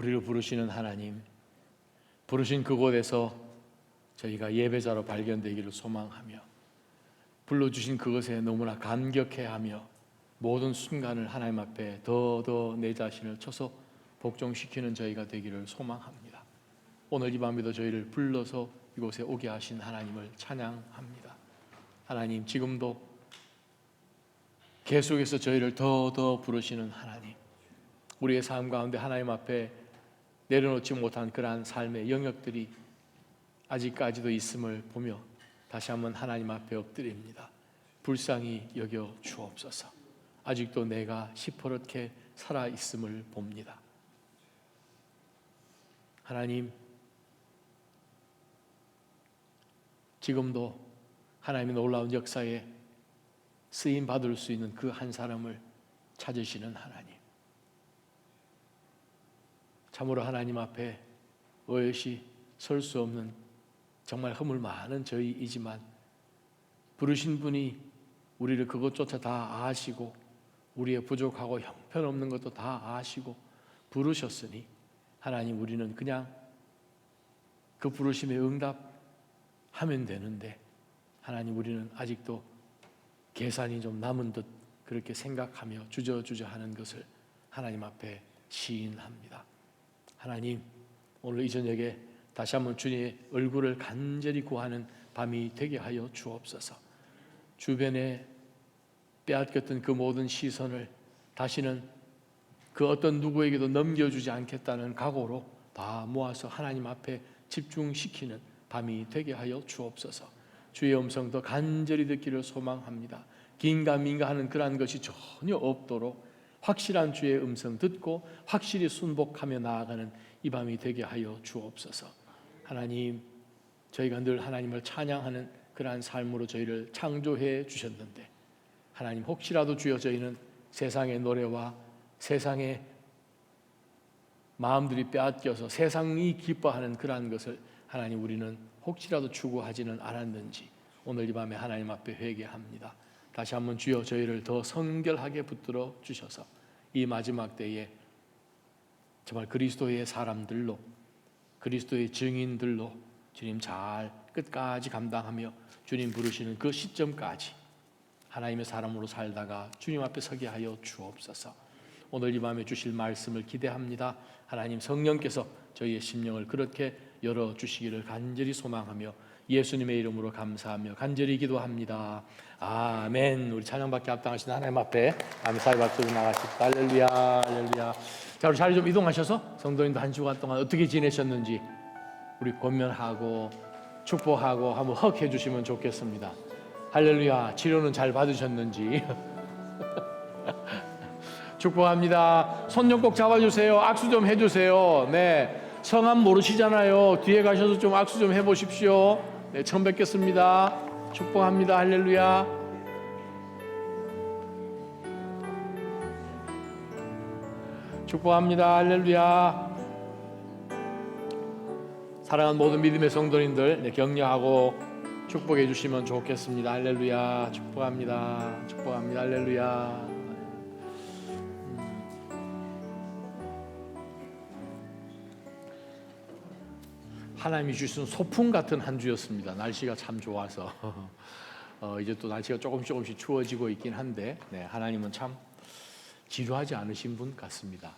우리를 부르시는 하나님, 부르신 그곳에서 저희가 예배자로 발견되기를 소망하며 불러주신 그것에 너무나 감격해하며 모든 순간을 하나님 앞에 더 내 자신을 쳐서 복종시키는 저희가 되기를 소망합니다. 오늘 이 밤에도 저희를 불러서 이곳에 오게 하신 하나님을 찬양합니다. 하나님, 지금도 계속해서 저희를 더 부르시는 하나님, 우리의 삶 가운데 하나님 앞에 내려놓지 못한 그러한 삶의 영역들이 아직까지도 있음을 보며 다시 한번 하나님 앞에 엎드립니다. 불쌍히 여겨 주옵소서. 아직도 내가 시퍼렇게 살아있음을 봅니다. 하나님, 지금도 하나님의 놀라운 역사에 쓰임 받을 수 있는 그 한 사람을 찾으시는 하나님, 참으로 하나님 앞에 어여시 설 수 없는 정말 허물 많은 저희이지만 부르신 분이 우리를 그것조차 다 아시고 우리의 부족하고 형편없는 것도 다 아시고 부르셨으니 하나님, 우리는 그냥 그 부르심에 응답하면 되는데 하나님, 우리는 아직도 계산이 좀 남은 듯 그렇게 생각하며 주저주저 하는 것을 하나님 앞에 시인합니다. 하나님, 오늘 이 저녁에 다시 한번 주님의 얼굴을 간절히 구하는 밤이 되게 하여 주옵소서. 주변에 빼앗겼던 그 모든 시선을 다시는 그 어떤 누구에게도 넘겨주지 않겠다는 각오로 다 모아서 하나님 앞에 집중시키는 밤이 되게 하여 주옵소서. 주의 음성도 간절히 듣기를 소망합니다. 긴가민가 하는 그러한 것이 전혀 없도록 확실한 주의 음성 듣고 확실히 순복하며 나아가는 이 밤이 되게 하여 주옵소서. 하나님, 저희가 늘 하나님을 찬양하는 그러한 삶으로 저희를 창조해 주셨는데 하나님, 혹시라도 주여 저희는 세상의 노래와 세상의 마음들이 빼앗겨서 세상이 기뻐하는 그러한 것을 하나님, 우리는 혹시라도 추구하지는 않았는지 오늘 이 밤에 하나님 앞에 회개합니다. 다시 한번 주여 저희를 더 성결하게 붙들어 주셔서 이 마지막 때에 정말 그리스도의 사람들로, 그리스도의 증인들로 주님 잘 끝까지 감당하며 주님 부르시는 그 시점까지 하나님의 사람으로 살다가 주님 앞에 서게 하여 주옵소서. 오늘 이 밤에 주실 말씀을 기대합니다. 하나님, 성령께서 저희의 심령을 그렇게 열어주시기를 간절히 소망하며 예수님의 이름으로 감사하며 간절히 기도합니다. 아멘. 우리 찬양받기 합당하신 하나님 앞에 감사의 박수로 나가십시다. 할렐루야, 할렐루야. 자, 우리 자리 좀 이동하셔서 성도님도 한 주간 동안 어떻게 지내셨는지 우리 권면하고 축복하고 한번 헉 해주시면 좋겠습니다. 할렐루야. 치료는 잘 받으셨는지 축복합니다. 손 좀 꼭 잡아주세요. 악수 좀 해주세요. 네, 성함 모르시잖아요. 뒤에 가셔서 좀 악수 좀 해보십시오. 네, 처음 뵙겠습니다. 축복합니다. 할렐루야. 축복합니다. 할렐루야. 사랑하는 모든 믿음의 성도님들, 네, 격려하고 축복해 주시면 좋겠습니다. 할렐루야. 축복합니다. 축복합니다. 할렐루야. 하나님이 주신 소풍 같은 한 주였습니다. 날씨가 참 좋아서 이제 또 날씨가 조금씩 추워지고 있긴 한데 네, 하나님은 참 지루하지 않으신 분 같습니다.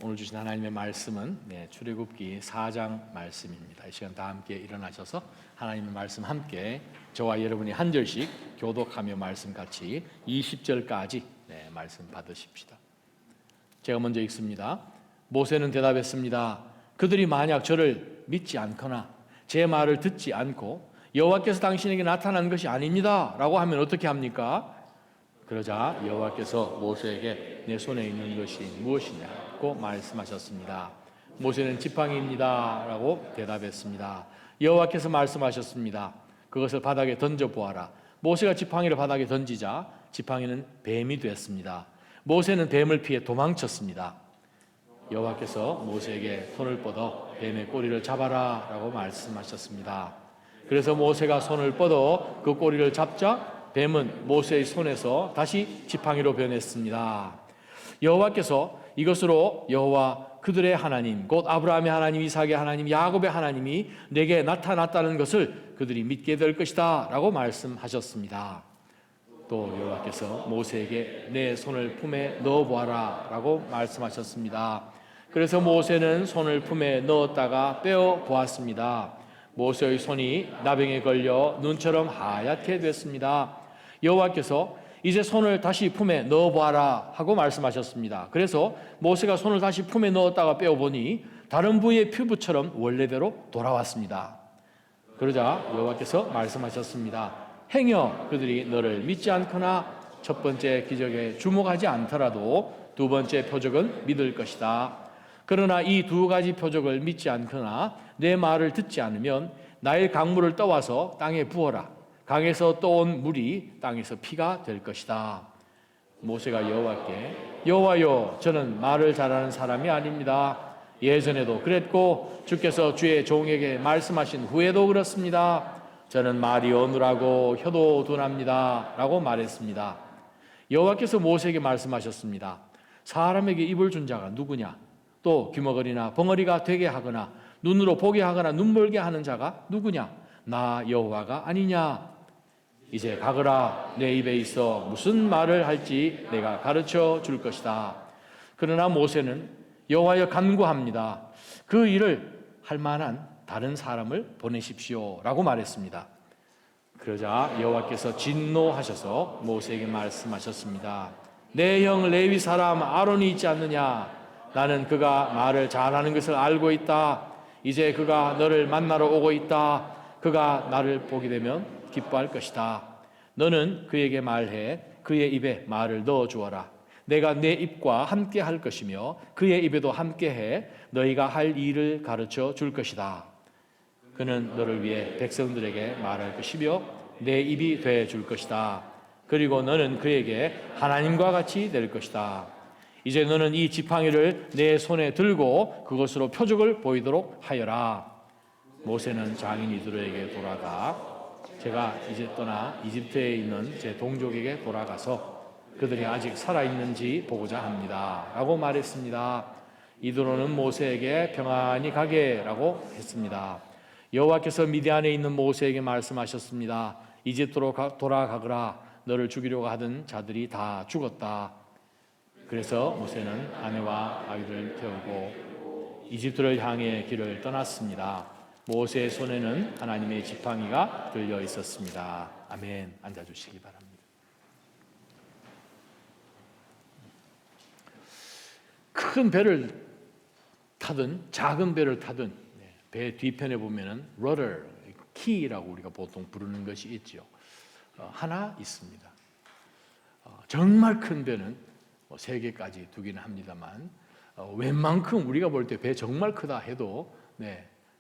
오늘 주신 하나님의 말씀은 출애굽기 4장 말씀입니다. 이 시간 다 함께 일어나셔서 하나님의 말씀 함께 저와 여러분이 한 절씩 교독하며 말씀 같이 20절까지 말씀 받으십시다. 제가 먼저 읽습니다. 모세는 대답했습니다. 그들이 만약 저를 믿지 않거나 제 말을 듣지 않고 여호와께서 당신에게 나타난 것이 아닙니다 라고 하면 어떻게 합니까? 그러자 여호와께서 모세에게 내 손에 있는 것이 무엇이냐고 말씀하셨습니다. 모세는 지팡이입니다 라고 대답했습니다. 여호와께서 말씀하셨습니다. 그것을 바닥에 던져보아라. 모세가 지팡이를 바닥에 던지자 지팡이는 뱀이 되었습니다. 모세는 뱀을 피해 도망쳤습니다. 여호와께서 모세에게 손을 뻗어 뱀의 꼬리를 잡아라 라고 말씀하셨습니다. 그래서 모세가 손을 뻗어 그 꼬리를 잡자 뱀은 모세의 손에서 다시 지팡이로 변했습니다. 여호와께서 이것으로 여호와 그들의 하나님 곧 아브라함의 하나님, 이삭의 하나님, 야곱의 하나님이 내게 나타났다는 것을 그들이 믿게 될 것이다 라고 말씀하셨습니다. 또 여호와께서 모세에게 내 손을 품에 넣어보아라 라고 말씀하셨습니다. 그래서 모세는 손을 품에 넣었다가 빼어 보았습니다. 모세의 손이 나병에 걸려 눈처럼 하얗게 됐습니다. 여호와께서 이제 손을 다시 품에 넣어보아라 하고 말씀하셨습니다. 그래서 모세가 손을 다시 품에 넣었다가 빼어보니 다른 부위의 피부처럼 원래대로 돌아왔습니다. 그러자 여호와께서 말씀하셨습니다. 행여 그들이 너를 믿지 않거나 첫 번째 기적에 주목하지 않더라도 두 번째 표적은 믿을 것이다. 그러나 이 두 가지 표적을 믿지 않거나 내 말을 듣지 않으면 나일 강물을 떠와서 땅에 부어라. 강에서 떠온 물이 땅에서 피가 될 것이다. 모세가 여호와께 여호와여, 저는 말을 잘하는 사람이 아닙니다. 예전에도 그랬고 주께서 주의 종에게 말씀하신 후에도 그렇습니다. 저는 말이 어눌하고 혀도 둔합니다 라고 말했습니다. 여호와께서 모세에게 말씀하셨습니다. 사람에게 입을 준 자가 누구냐? 또 귀머거리나 벙어리가 되게 하거나 눈으로 보게 하거나 눈멀게 하는 자가 누구냐? 나 여호와가 아니냐? 이제 가거라. 내 입에 있어 무슨 말을 할지 내가 가르쳐 줄 것이다. 그러나 모세는 여호와여 간구합니다. 그 일을 할 만한 다른 사람을 보내십시오 라고 말했습니다. 그러자 여호와께서 진노하셔서 모세에게 말씀하셨습니다. 내 형 레위 사람 아론이 있지 않느냐? 나는 그가 말을 잘하는 것을 알고 있다. 이제 그가 너를 만나러 오고 있다. 그가 나를 보게 되면 기뻐할 것이다. 너는 그에게 말해 그의 입에 말을 넣어 주어라. 내가 내 입과 함께 할 것이며 그의 입에도 함께해 너희가 할 일을 가르쳐 줄 것이다. 그는 너를 위해 백성들에게 말할 것이며 내 입이 돼 줄 것이다. 그리고 너는 그에게 하나님과 같이 될 것이다. 이제 너는 이 지팡이를 내 손에 들고 그것으로 표적을 보이도록 하여라. 모세는 장인 이드로에게 돌아가 제가 이제 떠나 이집트에 있는 제 동족에게 돌아가서 그들이 아직 살아있는지 보고자 합니다 라고 말했습니다. 이드로는 모세에게 평안히 가게 라고 했습니다. 여호와께서 미디안에 있는 모세에게 말씀하셨습니다. 이집트로 돌아가거라. 너를 죽이려고 하던 자들이 다 죽었다. 그래서 모세는 아내와 아이들을 태우고 이집트를 향해 길을 떠났습니다. 모세의 손에는 하나님의 지팡이가 들려 있었습니다. 아멘. 앉아주시기 바랍니다. 큰 배를 타든 작은 배를 타든 배 뒤편에 보면은 rudder, 키라고 우리가 보통 부르는 것이 있죠. 하나 있습니다. 정말 큰 배는 3개까지 두기는 합니다만 웬만큼 우리가 볼 때 배 정말 크다 해도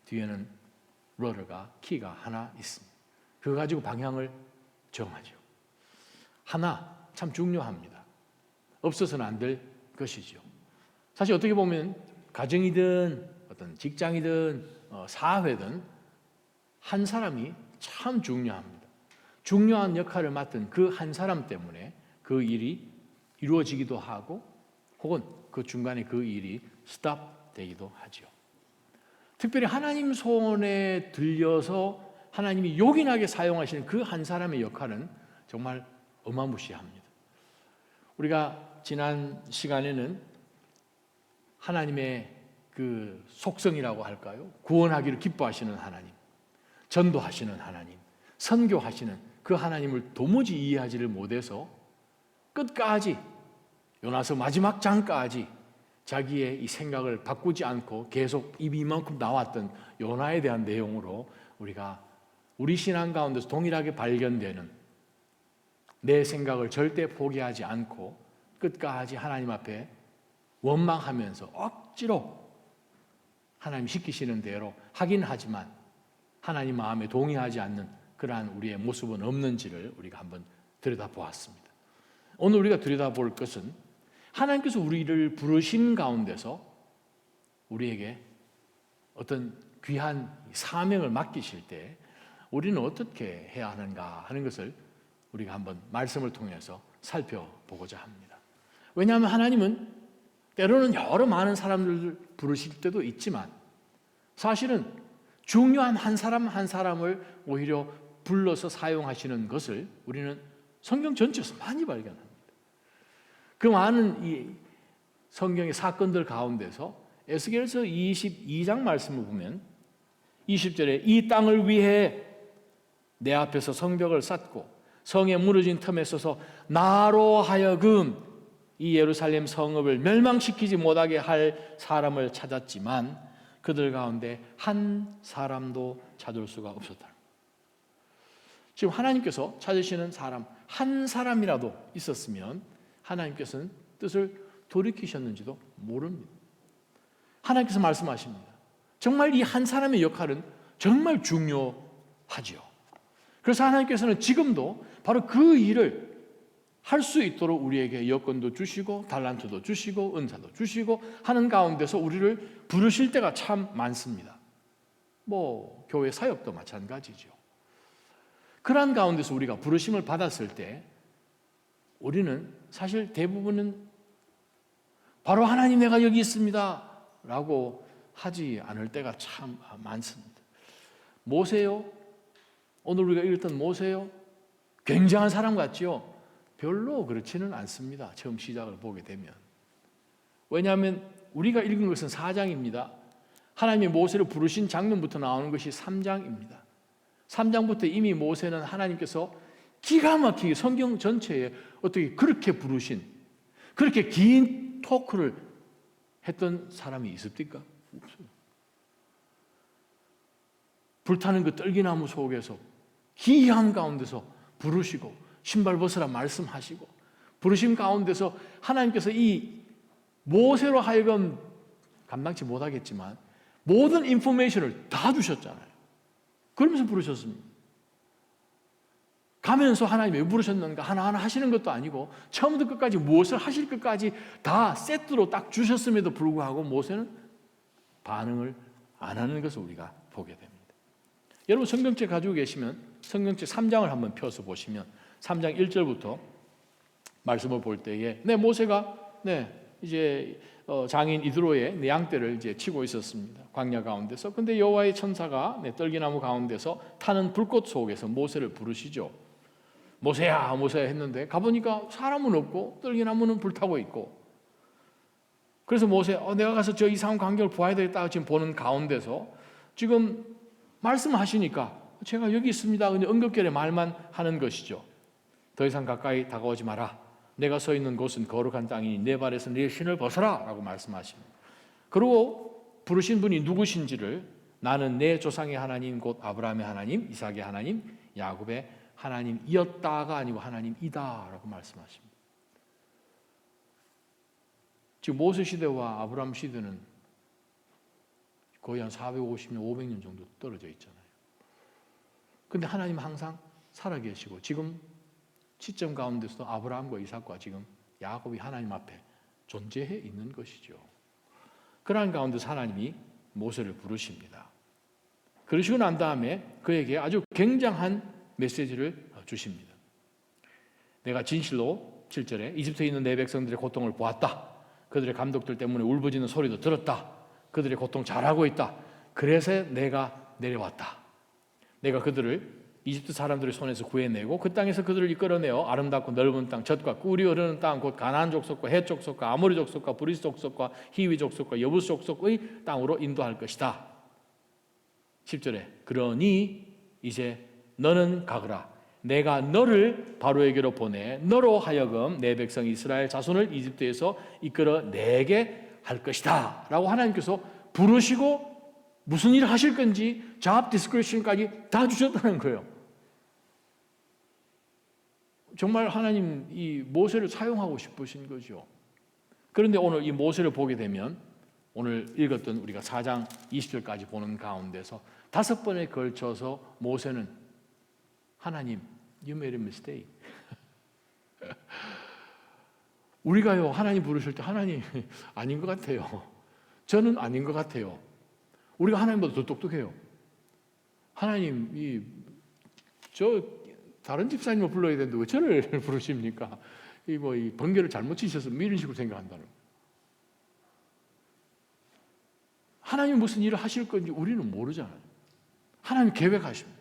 뒤에는 rudder가 키가 하나 있습니다. 그거 가지고 방향을 정하죠. 하나 참 중요합니다. 없어서는 안 될 것이죠. 사실 어떻게 보면 가정이든 어떤 직장이든 사회든 한 사람이 참 중요합니다. 중요한 역할을 맡은 그 한 사람 때문에 그 일이 이루어지기도 하고 혹은 그 중간에 그 일이 스탑되기도 하죠. 특별히 하나님 손에 들려서 하나님이 요긴하게 사용하시는 그 한 사람의 역할은 정말 어마무시합니다. 우리가 지난 시간에는 하나님의 그 속성이라고 할까요? 구원하기를 기뻐하시는 하나님, 전도하시는 하나님, 선교하시는 그 하나님을 도무지 이해하지를 못해서 끝까지 요나서 마지막 장까지 자기의 이 생각을 바꾸지 않고 계속 입이 이만큼 나왔던 요나에 대한 내용으로 우리가 우리 신앙 가운데서 동일하게 발견되는 내 생각을 절대 포기하지 않고 끝까지 하나님 앞에 원망하면서 억지로 하나님 시키시는 대로 하긴 하지만 하나님 마음에 동의하지 않는 그러한 우리의 모습은 없는지를 우리가 한번 들여다보았습니다. 오늘 우리가 들여다볼 것은 하나님께서 우리를 부르신 가운데서 우리에게 어떤 귀한 사명을 맡기실 때 우리는 어떻게 해야 하는가 하는 것을 우리가 한번 말씀을 통해서 살펴보고자 합니다. 왜냐하면 하나님은 때로는 여러 많은 사람들을 부르실 때도 있지만 사실은 중요한 한 사람 한 사람을 오히려 불러서 사용하시는 것을 우리는 성경 전체에서 많이 발견합니다. 그 많은 이 성경의 사건들 가운데서 에스겔서 22장 말씀을 보면 20절에 이 땅을 위해 내 앞에서 성벽을 쌓고 성에 무너진 틈에 서서 나로 하여금 이 예루살렘 성읍을 멸망시키지 못하게 할 사람을 찾았지만 그들 가운데 한 사람도 찾을 수가 없었다. 지금 하나님께서 찾으시는 사람 한 사람이라도 있었으면 하나님께서는 뜻을 돌이키셨는지도 모릅니다. 하나님께서 말씀하십니다. 정말 이 한 사람의 역할은 정말 중요하지요. 그래서 하나님께서는 지금도 바로 그 일을 할 수 있도록 우리에게 여건도 주시고 달란트도 주시고 은사도 주시고 하는 가운데서 우리를 부르실 때가 참 많습니다. 뭐 교회 사역도 마찬가지죠. 그러한 가운데서 우리가 부르심을 받았을 때 우리는 사실 대부분은 바로 하나님 내가 여기 있습니다 라고 하지 않을 때가 참 많습니다. 모세요? 오늘 우리가 읽었던 모세요? 굉장한 사람 같지요? 별로 그렇지는 않습니다. 처음 시작을 보게 되면. 왜냐하면 우리가 읽은 것은 4장입니다. 하나님이 모세를 부르신 장면부터 나오는 것이 3장입니다. 3장부터 이미 모세는 하나님께서 기가 막히게 성경 전체에 어떻게 그렇게 부르신 그렇게 긴 토크를 했던 사람이 있습니까? 없어요. 불타는 그 떨기나무 속에서 기이한 가운데서 부르시고 신발 벗으라 말씀하시고 부르심 가운데서 하나님께서 이 모세로 하여금 감당치 못하겠지만 모든 인포메이션을 다 주셨잖아요. 그러면서 부르셨습니다. 가면서 하나님 왜 부르셨는가 하나하나 하시는 것도 아니고 처음부터 끝까지 무엇을 하실 것까지 다 세트로 딱 주셨음에도 불구하고 모세는 반응을 안 하는 것을 우리가 보게 됩니다. 여러분 성경책 가지고 계시면 성경책 3장을 한번 펴서 보시면 3장 1절부터 말씀을 볼 때에 모세가 이제 장인 이드로의 양떼를 이제 치고 있었습니다. 광야 가운데서. 근데 여호와의 천사가 떨기나무 가운데서 타는 불꽃 속에서 모세를 부르시죠. 모세야 모세야 했는데 가보니까 사람은 없고 떨기나무는 불타고 있고 그래서 모세 내가 가서 저 이상한 광경을 보아야 되겠다 지금 보는 가운데서 지금 말씀하시니까 제가 여기 있습니다. 근데 언급결에 말만 하는 것이죠. 더 이상 가까이 다가오지 마라. 내가 서 있는 곳은 거룩한 땅이니 내 발에서 네 신을 벗어라 라고 말씀하십니다. 그리고 부르신 분이 누구신지를 나는 내 조상의 하나님 곧 아브라함의 하나님 이삭의 하나님 야곱의 하나님이었다가 아니고 하나님이다 라고 말씀하십니다. 지금 모세 시대와 아브라함 시대는 거의 한 450년 500년 정도 떨어져 있잖아요. 근데 하나님은 항상 살아계시고 지금 시점 가운데서도 아브라함과 이삭과 지금 야곱이 하나님 앞에 존재해 있는 것이죠. 그러한 가운데서 하나님이 모세를 부르십니다. 그러시고 난 다음에 그에게 아주 굉장한 메시지를 주십니다. 내가 진실로 7절에 이집트에 있는 내 백성들의 고통을 보았다. 그들의 감독들 때문에 울부짖는 소리도 들었다. 그들의 고통 잘하고 있다. 그래서 내가 내려왔다. 내가 그들을 이집트 사람들의 손에서 구해내고 그 땅에서 그들을 이끌어내어 아름답고 넓은 땅, 젖과 꿀이 흐르는 땅, 곧 가나안 족속과 헷 족속과 아모리 족속과 브리스 족속과 히위 족속과 여부스 족속의 땅으로 인도할 것이다. 10절에 그러니 이제 너는 가거라. 내가 너를 바로에게로 보내 너로 하여금 내 백성 이스라엘 자손을 이집트에서 이끌어내게 할 것이다 라고 하나님께서 부르시고 무슨 일을 하실 건지 job description까지 다 주셨다는 거예요. 정말 하나님 이 모세를 사용하고 싶으신 거죠. 그런데 오늘 이 모세를 보게 되면 오늘 읽었던 우리가 4장 20절까지 보는 가운데서 5번에 걸쳐서 모세는 하나님, you made a mistake. 우리가요 하나님 부르실 때 하나님 아닌 것 같아요. 저는 아닌 것 같아요. 우리가 하나님보다 더 똑똑해요. 하나님 저 다른 집사님을 불러야 되는데 왜 저를 부르십니까? 이 번개를 잘못 치셔서 이런 식으로 생각한다는 거예요. 하나님이 무슨 일을 하실 건지 우리는 모르잖아요. 하나님 계획하십니다.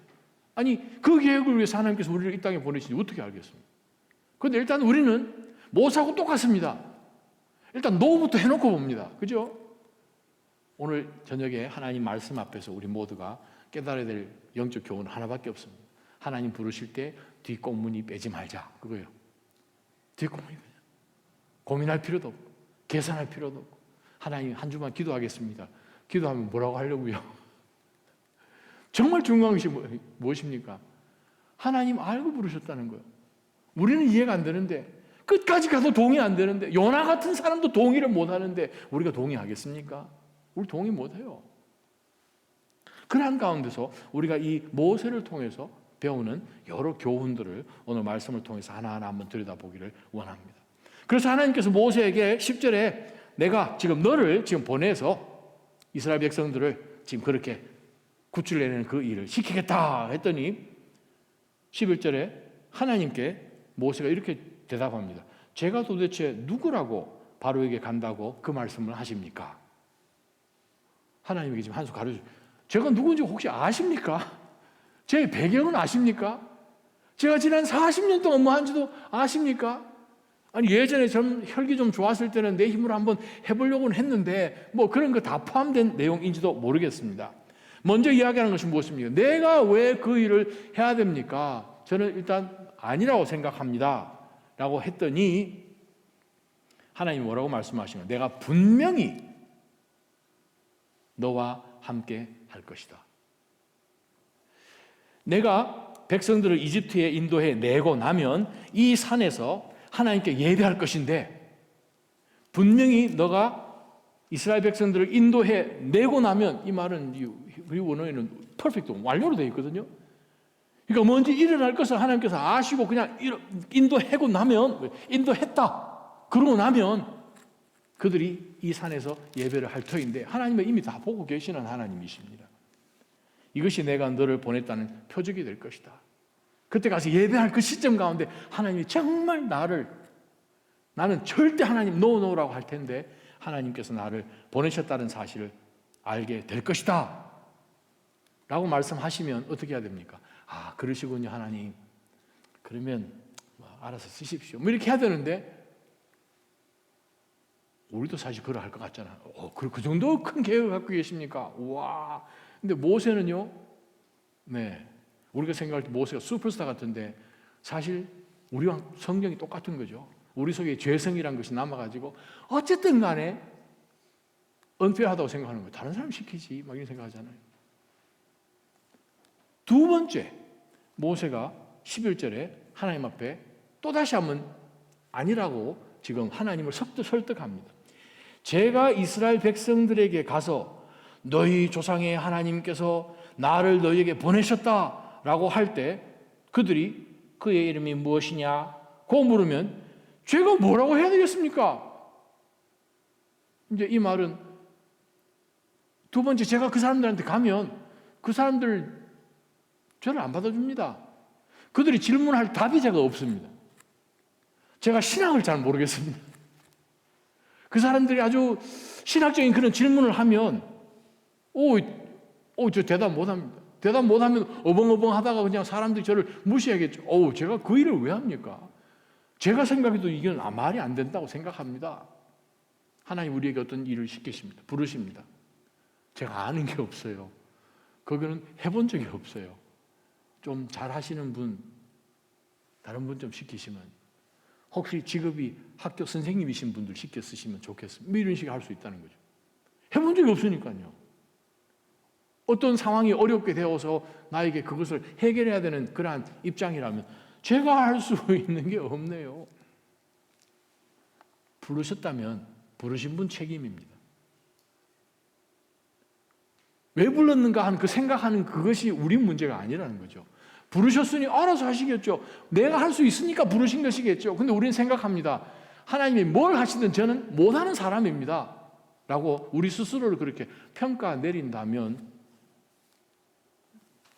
아니 그 계획을 위해서 하나님께서 우리를 이 땅에 보내시지 어떻게 알겠습니까? 그런데 일단 우리는 모세하고 똑같습니다. 일단 노부터 해놓고 봅니다. 그죠? 오늘 저녁에 하나님 말씀 앞에서 우리 모두가 깨달아야 될 영적 교훈은 하나밖에 없습니다. 하나님 부르실 때 뒷공문이 빼지 말자. 그거예요. 뒷공문이 고민할 필요도 없고 계산할 필요도 없고 하나님 한 주만 기도하겠습니다. 기도하면 뭐라고 하려고요? 정말 중요한 것이 무엇입니까? 하나님 알고 부르셨다는 거예요. 우리는 이해가 안 되는데 끝까지 가도 동의 안 되는데 요나 같은 사람도 동의를 못 하는데 우리가 동의하겠습니까? 우리 동의 못 해요. 그러한 가운데서 우리가 이 모세를 통해서 배우는 여러 교훈들을 오늘 말씀을 통해서 하나하나 한번 들여다보기를 원합니다. 그래서 하나님께서 모세에게 10절에 내가 지금 너를 지금 보내서 이스라엘 백성들을 지금 그렇게 구출내는 그 일을 시키겠다 했더니 11절에 하나님께 모세가 이렇게 대답합니다. 제가 도대체 누구라고 바로에게 간다고 그 말씀을 하십니까? 하나님에게 지금 한 수 가르쳐. 제가 누군지 혹시 아십니까? 제 배경은 아십니까? 제가 지난 40년 동안 뭐 한지도 아십니까? 아니 예전에 좀 혈기 좀 좋았을 때는 내 힘으로 한번 해보려고는 했는데 뭐 그런 거 다 포함된 내용인지도 모르겠습니다. 먼저 이야기하는 것이 무엇입니까? 내가 왜 그 일을 해야 됩니까? 저는 일단 아니라고 생각합니다. 라고 했더니 하나님이 뭐라고 말씀하시면 내가 분명히 너와 함께 할 것이다. 내가 백성들을 이집트에 인도해 내고 나면 이 산에서 하나님께 예배할 것인데 분명히 너가 이스라엘 백성들을 인도해 내고 나면 이 말은 우리 원어에는 퍼펙트 완료로 되어 있거든요. 그러니까 먼저 일어날 것을 하나님께서 아시고 그냥 인도하고 나면 인도했다. 그러고 나면 그들이 이 산에서 예배를 할 터인데 하나님은 이미 다 보고 계시는 하나님이십니다. 이것이 내가 너를 보냈다는 표적이 될 것이다. 그때 가서 예배할 그 시점 가운데 하나님이 정말 나는 절대 하나님 노라고 할 텐데 하나님께서 나를 보내셨다는 사실을 알게 될 것이다 라고 말씀하시면 어떻게 해야 됩니까? 아 그러시군요 하나님. 그러면 알아서 쓰십시오 뭐 이렇게 해야 되는데 우리도 사실 그러 할 것 같잖아요. 그 정도 큰 계획을 갖고 계십니까? 와. 근데 모세는요, 네. 우리가 생각할 때 모세가 슈퍼스타 같은데 사실 우리와 성경이 똑같은 거죠. 우리 속에 죄성이란 것이 남아가지고 어쨌든 간에 은폐하다고 생각하는 거예요. 다른 사람 시키지. 막 이런 생각하잖아요. 두 번째, 모세가 11절에 하나님 앞에 또다시 한번 아니라고 지금 하나님을 설득합니다. 제가 이스라엘 백성들에게 가서 너희 조상의 하나님께서 나를 너희에게 보내셨다라고 할 때 그들이 그의 이름이 무엇이냐고 물으면 제가 뭐라고 해야 되겠습니까? 이제 이 말은 두 번째 제가 그 사람들한테 가면 그 사람들 저를 안 받아줍니다. 그들이 질문할 답이 제가 없습니다. 제가 신학을 잘 모르겠습니다. 그 사람들이 아주 신학적인 그런 질문을 하면 저 대답 못합니다. 대답 못하면 어벙어벙 하다가 그냥 사람들이 저를 무시하겠죠. 제가 그 일을 왜 합니까? 제가 생각해도 이건 말이 안 된다고 생각합니다. 하나님 우리에게 어떤 일을 시키십니다. 부르십니다. 제가 아는 게 없어요. 그거는 해본 적이 없어요. 좀 잘하시는 분, 다른 분 좀 시키시면 혹시 직업이 학교 선생님이신 분들 시켜 쓰시면 좋겠습니다. 이런 식으로 할 수 있다는 거죠. 해본 적이 없으니까요. 어떤 상황이 어렵게 되어서 나에게 그것을 해결해야 되는 그러한 입장이라면 제가 할 수 있는 게 없네요. 부르셨다면 부르신 분 책임입니다. 왜 불렀는가 하는 그 생각하는 그것이 우리 문제가 아니라는 거죠. 부르셨으니 알아서 하시겠죠. 내가 할 수 있으니까 부르신 것이겠죠. 근데 우리는 생각합니다. 하나님이 뭘 하시든 저는 못하는 사람입니다. 라고 우리 스스로를 그렇게 평가 내린다면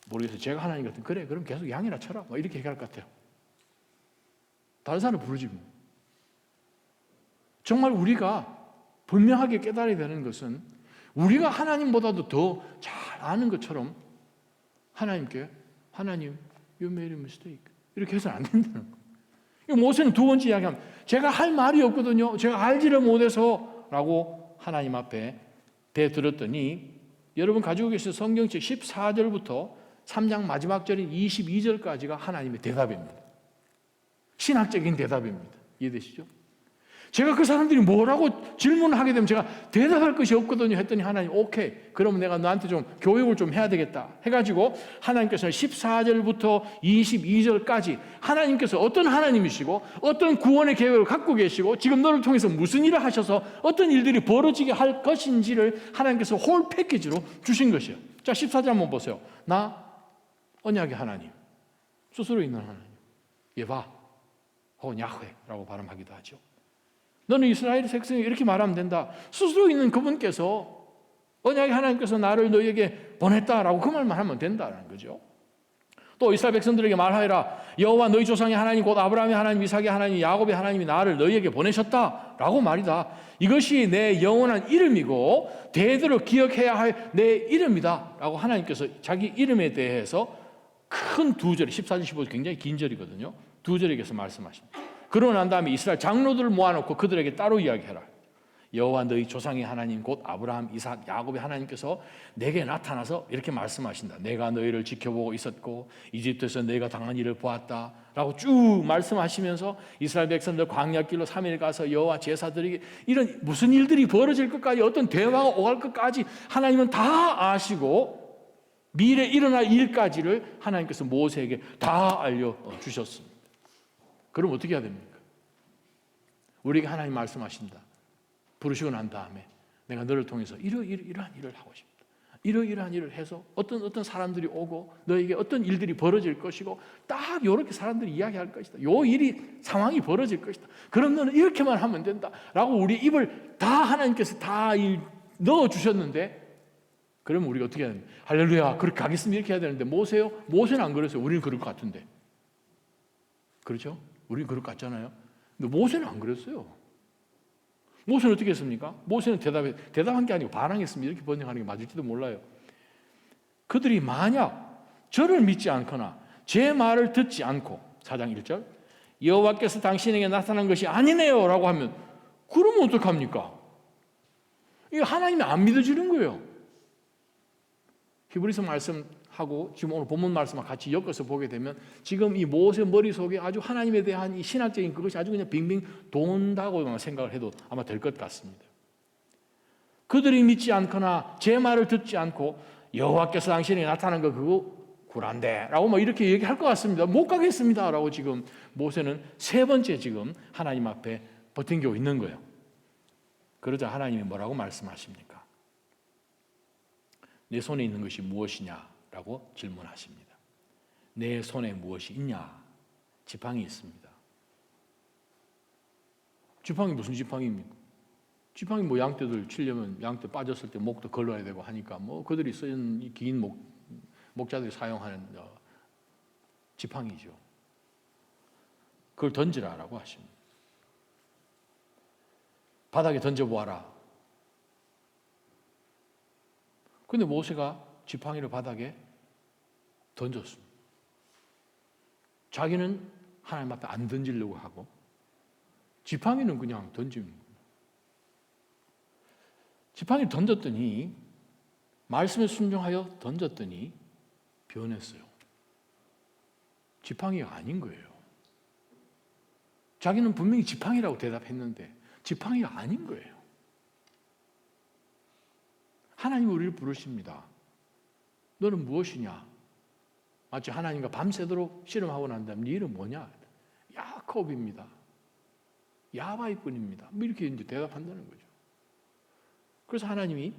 모르겠어요. 제가 하나님 같은 그래 그럼 계속 양이나 쳐라. 이렇게 얘기할 것 같아요. 다른 사람 부르지 뭐. 정말 우리가 분명하게 깨달아야 되는 것은 우리가 하나님보다도 더 잘 아는 것처럼 하나님께 하나님, you made a mistake 이렇게 해서는 안 된다는 거예요. 모세는 두 번째 이야기하면 제가 할 말이 없거든요. 제가 알지를 못해서 라고 하나님 앞에 대들었더니 여러분 가지고 계신 성경책 14절부터 3장 마지막 절인 22절까지가 하나님의 대답입니다. 신학적인 대답입니다. 이해되시죠? 제가 그 사람들이 뭐라고 질문을 하게 되면 제가 대답할 것이 없거든요 했더니 하나님 오케이 그러면 내가 너한테 좀 교육을 좀 해야 되겠다 해가지고 하나님께서는 14절부터 22절까지 하나님께서 어떤 하나님이시고 어떤 구원의 계획을 갖고 계시고 지금 너를 통해서 무슨 일을 하셔서 어떤 일들이 벌어지게 할 것인지를 하나님께서 홀 패키지로 주신 것이에요. 자 14절 한번 보세요. 나 언약의 하나님 스스로 있는 하나님 예바 혹은 야훼라고 발음하기도 하죠. 너는 이스라엘 백성이 이렇게 말하면 된다. 스스로 있는 그분께서 언약의 하나님께서 나를 너희에게 보냈다라고 그 말만 하면 된다는 거죠. 또 이스라엘 백성들에게 말하여라. 여호와 너희 조상의 하나님 곧 아브라함의 하나님 이삭의 하나님 야곱의 하나님이 나를 너희에게 보내셨다라고 말이다. 이것이 내 영원한 이름이고 대대로 기억해야 할 내 이름이다 라고 하나님께서 자기 이름에 대해서 큰 두 절 14절 15절 굉장히 긴 절이거든요. 두 절에게서 말씀하십니다. 그러고 난 다음에 이스라엘 장로들을 모아놓고 그들에게 따로 이야기해라. 여호와 너희 조상의 하나님 곧 아브라함, 이삭, 야곱의 하나님께서 내게 나타나서 이렇게 말씀하신다. 내가 너희를 지켜보고 있었고 이집트에서 너희가 당한 일을 보았다 라고 쭉 말씀하시면서 이스라엘 백성들 광야길로 3일 가서 여호와 제사드리기 이런 무슨 일들이 벌어질 것까지 어떤 대화가 오갈 것까지 하나님은 다 아시고 미래에 일어날 일까지를 하나님께서 모세에게 다 알려주셨습니다. 그럼 어떻게 해야 됩니까? 우리에게 하나님 말씀하신다. 부르시고 난 다음에 내가 너를 통해서 이러한 일을 하고 싶다. 이러한 일을 해서 어떤 사람들이 오고 너에게 어떤 일들이 벌어질 것이고 딱 이렇게 사람들이 이야기할 것이다. 요 일이 상황이 벌어질 것이다. 그럼 너는 이렇게만 하면 된다. 라고 우리 입을 다 하나님께서 다 넣어주셨는데 그러면 우리가 어떻게 해야 됩니까? 할렐루야 그렇게 가겠으면 이렇게 해야 되는데 모세요? 모세는 안 그랬어요. 우리는 그럴 것 같은데. 그렇죠? 우리는 그럴 것 같잖아요. 근데 모세는 안 그랬어요. 모세는 어떻게 했습니까? 모세는 대답한 게 아니고 반항했습니다. 이렇게 번역하는 게 맞을지도 몰라요. 그들이 만약 저를 믿지 않거나 제 말을 듣지 않고 4장 1절 여호와께서 당신에게 나타난 것이 아니네요 라고 하면 그러면 어떡합니까? 이거 하나님이 안 믿어지는 거예요. 히브리서 말씀하고 지금 오늘 본문 말씀과 같이 엮어서 보게 되면 지금 이 모세 머릿속에 아주 하나님에 대한 이 신학적인 그것이 아주 그냥 빙빙 돈다고 생각을 해도 아마 될 것 같습니다. 그들이 믿지 않거나 제 말을 듣지 않고 여호와께서 당신에게 나타난 거 그거 굴한데 라고 뭐 이렇게 얘기할 것 같습니다. 못 가겠습니다 라고 지금 모세는 세 번째 지금 하나님 앞에 버팅기고 있는 거예요. 그러자 하나님이 뭐라고 말씀하십니까? 내 손에 있는 것이 무엇이냐라고 질문하십니다. 내 손에 무엇이 있냐? 지팡이 있습니다. 지팡이 무슨 지팡이입니까? 지팡이 뭐 양떼들 치려면 양떼 빠졌을 때 목도 걸러야 되고 하니까 뭐 그들이 쓰는 긴 목자들이 사용하는 지팡이죠. 그걸 던지라라고 하십니다. 바닥에 던져보아라. 근데 모세가 지팡이를 바닥에 던졌습니다. 자기는 하나님 앞에 안 던지려고 하고 지팡이는 그냥 던지는 거예요. 지팡이를 던졌더니 말씀에 순종하여 던졌더니 변했어요. 지팡이가 아닌 거예요. 자기는 분명히 지팡이라고 대답했는데 지팡이가 아닌 거예요. 하나님이 우리를 부르십니다. 너는 무엇이냐? 마치 하나님과 밤새도록 씨름하고 난 다음에 네 이름 뭐냐? 야곱입니다. 야바이꾼입니다. 이렇게 이제 대답한다는 거죠. 그래서 하나님이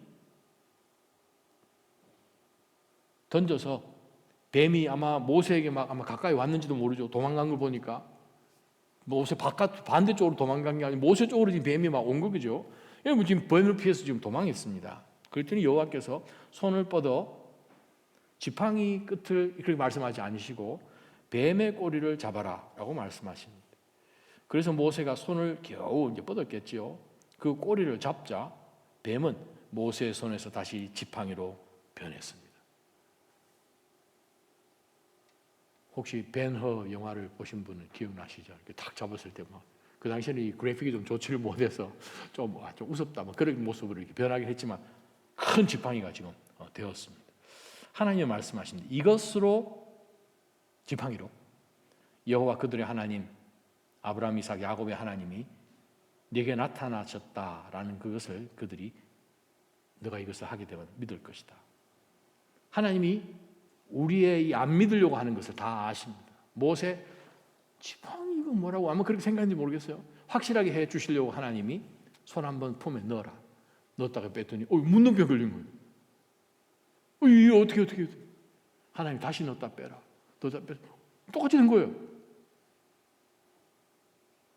던져서 뱀이 아마 모세에게 아마 가까이 왔는지도 모르죠. 도망간 걸 보니까 모세 반대쪽으로 도망간 게 아니고 모세 쪽으로 지금 뱀이 막 온 거죠. 여러분 지금 뱀을 피해서 지금 도망했습니다. 그랬더니 여호와께서 손을 뻗어 지팡이 끝을 그렇게 말씀하지 않으시고 뱀의 꼬리를 잡아라 라고 말씀하십니다. 그래서 모세가 손을 겨우 이제 뻗었겠지요. 그 꼬리를 잡자 뱀은 모세의 손에서 다시 지팡이로 변했습니다. 혹시 벤허 영화를 보신 분은 기억나시죠? 이렇게 탁 잡았을 때 막 그 당시에는 이 그래픽이 좀 좋지를 못해서 좀 우습다 막 그런 모습으로 이렇게 변하긴 했지만 큰 지팡이가 지금 되었습니다. 하나님이 말씀하십니다. 이것으로 지팡이로 여호와 그들의 하나님 아브라함, 이삭, 야곱의 하나님이 네게 나타나셨다라는 그것을 그들이 너가 이것을 하게 되면 믿을 것이다. 하나님이 우리의 이 안 믿으려고 하는 것을 다 아십니다. 모세 지팡이 이거 뭐라고 아마 그렇게 생각했는지 모르겠어요. 확실하게 해 주시려고 하나님이 손 한번 품에 넣어라. 넣었다가 뺐더니 문둥병 걸린 거예요. 이게 어떻게 하나님 다시 넣었다 빼라. 넣었다 빼라. 똑같이 된 거예요.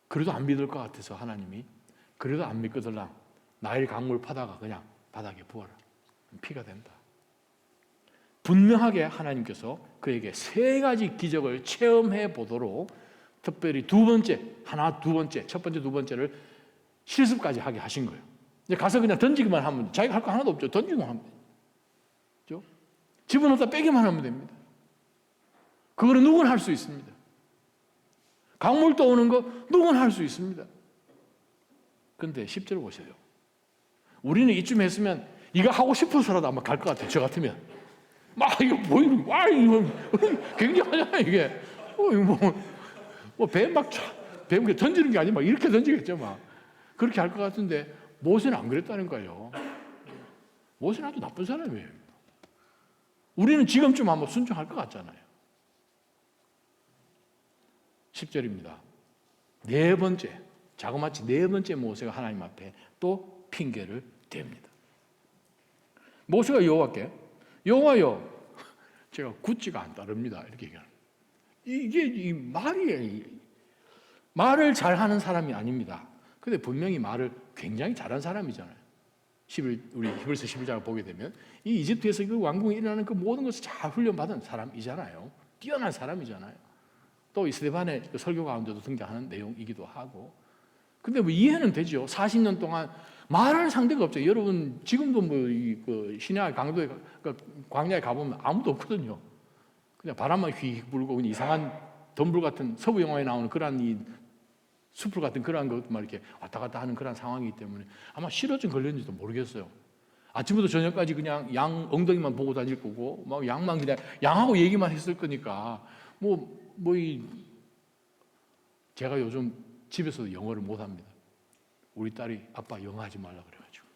그래도 안 믿을 것 같아서 하나님이 그래도 안 믿거들랑 나일 강물 파다가 그냥 바닥에 부어라. 피가 된다. 분명하게 하나님께서 그에게 세 가지 기적을 체험해 보도록 특별히 두 번째, 첫 번째, 두 번째를 실습까지 하게 하신 거예요. 이제 가서 그냥 던지기만 하면 자기가 할 거 하나도 없죠. 던지기만 하면 되죠. 집어넣다 빼기만 하면 됩니다. 그거는 누구나 할 수 있습니다. 강물 떠오는 거 누구나 할 수 있습니다. 그런데 10절 보세요. 우리는 이쯤 했으면 이거 하고 싶어서라도 아마 갈 것 같아요. 저 같으면 막 이거 보이는 이거 굉장하잖아요. 이게 뱀 던지는 게 아니고 막 이렇게 던지겠죠. 막 그렇게 할 것 같은데 모세는 안 그랬다는 거예요. 모세는 아주 나쁜 사람이에요. 우리는 지금쯤 한번 순종할 것 같잖아요. 10절입니다. 네 번째, 자그마치 네 번째 모세가 하나님 앞에 또 핑계를 댑니다. 모세가 여호와께 여호와여, 제가 굿즈가 안 따릅니다. 이렇게 얘기하는. 이게 말을 잘하는 사람이 아닙니다. 근데 분명히 말을 굉장히 잘한 사람이잖아요. 우리 히브리서 11장을 보게 되면 이 이집트에서 그 왕궁에 일어나는 그 모든 것을 잘 훈련받은 사람이잖아요. 뛰어난 사람이잖아요. 또 이 스데반의 그 설교 가운데도 등장하는 내용이기도 하고. 근데 뭐 이해는 되죠. 40년 동안 말할 상대가 없죠. 여러분 지금도 그 시내의 강도에 광야에 가보면 아무도 없거든요. 그냥 바람만 휙 불고 그냥 이상한 덤불 같은 서부 영화에 나오는 그런 이 수풀 같은 그런 것만 이렇게 왔다 갔다 하는 그런 상황이기 때문에 아마 실어증 걸렸는지도 모르겠어요. 아침부터 저녁까지 그냥 양 엉덩이만 보고 다닐 거고 막 양만 그냥 양하고 얘기만 했을 거니까 제가 요즘 집에서도 영어를 못 합니다. 우리 딸이 아빠 영어 하지 말라 그래가지고.